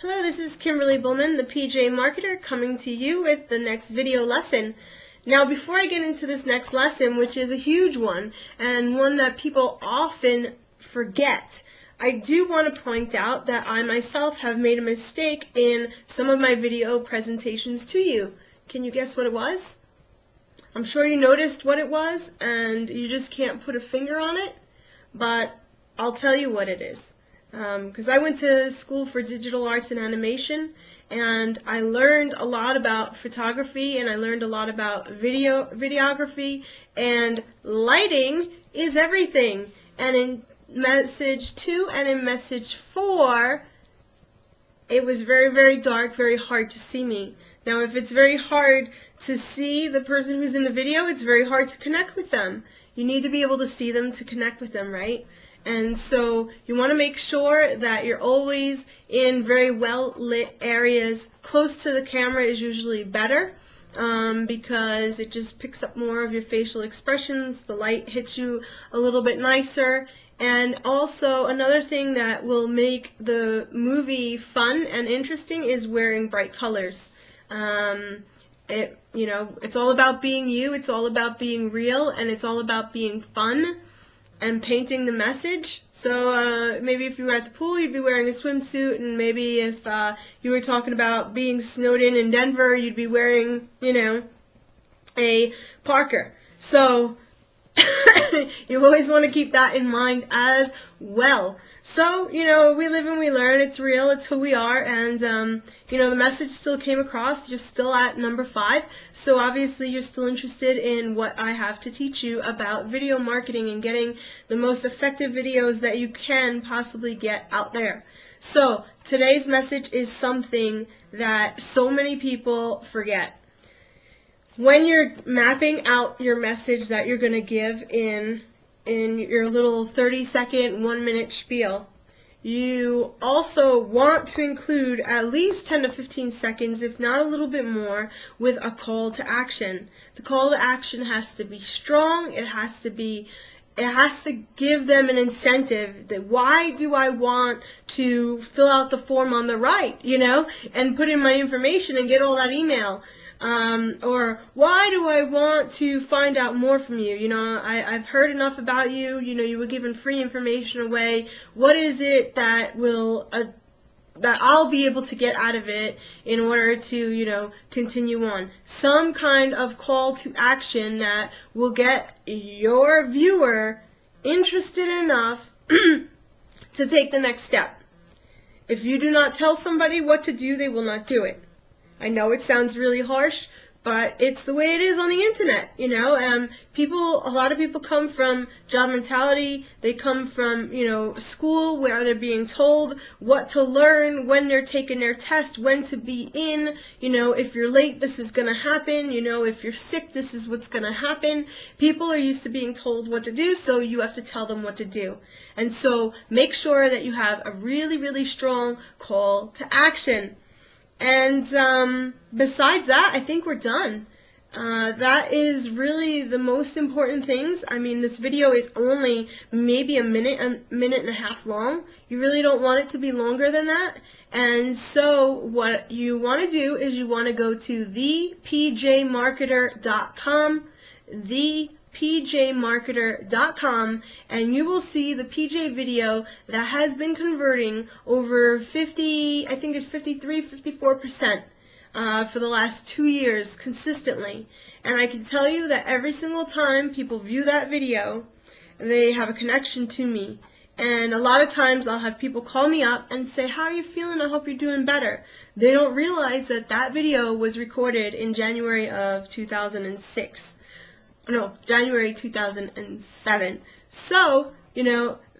Hello, this is Kimberly Bullman, the PJ Marketer, coming to you with the next video lesson. Now, before I get into this next lesson, which is a huge one, and one that people often forget, I do want to point out that I myself have made a mistake in some of my video presentations to you. Can you guess what it was? I'm sure you noticed what it was, and you just can't put a finger on it, but I'll tell you what it is. Because I went to school for digital arts and animation, and I learned a lot about photography, and I learned a lot about videography, and lighting is everything. And in message 2 and in message 4, it was very, very dark, very hard to see me. Now, if it's very hard to see the person who's in the video, it's very hard to connect with them. You need to be able to see them to connect with them, right? And so you want to make sure that you're always in very well lit areas. Close to the camera is usually better because it just picks up more of your facial expressions. The light hits you a little bit nicer. And also another thing that will make the movie fun and interesting is wearing bright colors. It's all about being you, it's all about being real, and it's all about being fun and painting the message. So maybe if you were at the pool, you'd be wearing a swimsuit, and maybe if you were talking about being snowed in Denver, you'd be wearing, a Parker. So you always want to keep that in mind as well. So, we live and we learn. It's real. It's who we are. And, the message still came across. You're still at number 5. So, obviously, you're still interested in what I have to teach you about video marketing and getting the most effective videos that you can possibly get out there. So, today's message is something that so many people forget. When you're mapping out your message that you're going to give in your little 30-second, 1-minute spiel, you also want to include at least 10 to 15 seconds, if not a little bit more, with a call to action. The call to action has to be strong. It has to give them an incentive. That why do I want to fill out the form on the right, and put in my information and get all that email? Or why do I want to find out more from you? I've heard enough about you. You were giving free information away. What is it that that I'll be able to get out of it in order to, continue on? Some kind of call to action that will get your viewer interested enough to take the next step. If you do not tell somebody what to do, they will not do it. I know it sounds really harsh, but it's the way it is on the internet, a lot of people come from job mentality. They come from, school where they're being told what to learn, when they're taking their test, when to be in, if you're late, this is going to happen, if you're sick, this is what's going to happen. People are used to being told what to do, so you have to tell them what to do. And so make sure that you have a really, really strong call to action. And besides that, I think we're done. That is really the most important things. I mean, this video is only maybe a minute and a half long. You really don't want it to be longer than that. And so what you want to do is you want to go to thepjmarketer.com, thepjmarketer.com, and you will see the PJ video that has been converting over 53, 54% for the last 2 years consistently. And I can tell you that every single time people view that video, they have a connection to me. And a lot of times I'll have people call me up and say, "How are you feeling? I hope you're doing better." They don't realize that that video was recorded in January of 2006. No, January 2007. So,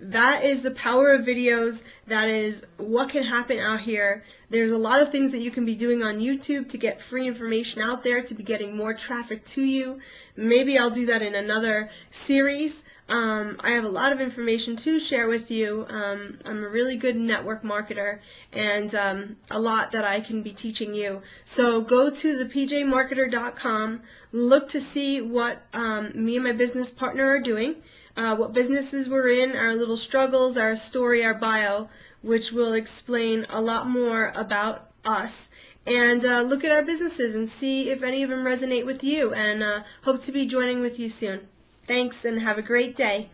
that is the power of videos. That is what can happen out here. There's a lot of things that you can be doing on YouTube to get free information out there, to be getting more traffic to you. Maybe I'll do that in another series. I have a lot of information to share with you. I'm a really good network marketer, and a lot that I can be teaching you. So go to thepjmarketer.com, look to see what me and my business partner are doing, what businesses we're in, our little struggles, our story, our bio. which will explain a lot more about us. And look at our businesses and see if any of them resonate with you, and hope to be joining with you soon. Thanks, and have a great day.